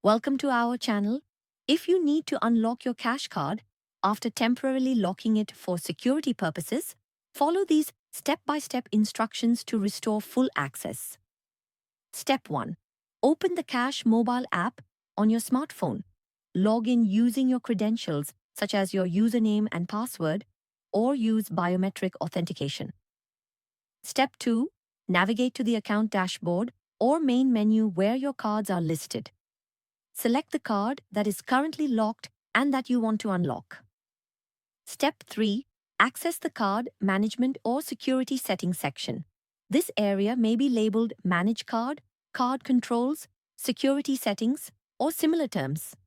Welcome to our channel. If you need to unlock your cash card after temporarily locking it for security purposes, follow these step-by-step instructions to restore full access. Step 1. Open the Cash mobile app on your smartphone. Log in using your credentials such as your username and password, or use biometric authentication. Step 2. Navigate to the account dashboard or main menu where your cards are listed. Select the card that is currently locked and that you want to unlock. Step 3. Access the card management or security settings section. This area may be labeled Manage Card, Card Controls, Security Settings, or similar terms.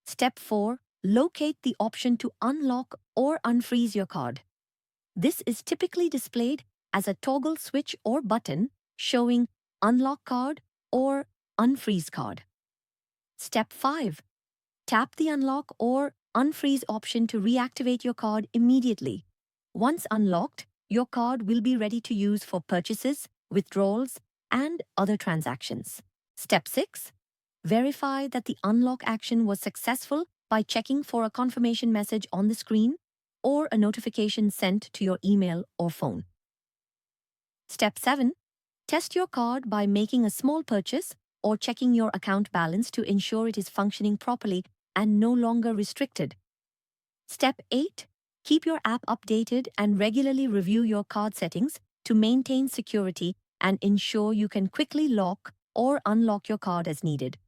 Step 4. Locate the option to unlock or unfreeze your card. This is typically displayed as a toggle switch or button showing Unlock Card or Unfreeze Card. Step 5. Tap the unlock or unfreeze option to reactivate your card immediately. Once unlocked, your card will be ready to use for purchases, withdrawals, and other transactions. Step 6. Verify that the unlock action was successful by checking for a confirmation message on the screen or a notification sent to your email or phone. Step 7. Test your card by making a small purchase or checking your account balance to ensure it is functioning properly and no longer restricted. Step 8. Keep your app updated and regularly review your card settings to maintain security and ensure you can quickly lock or unlock your card as needed.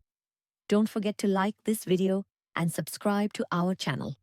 Don't forget to like this video and subscribe to our channel.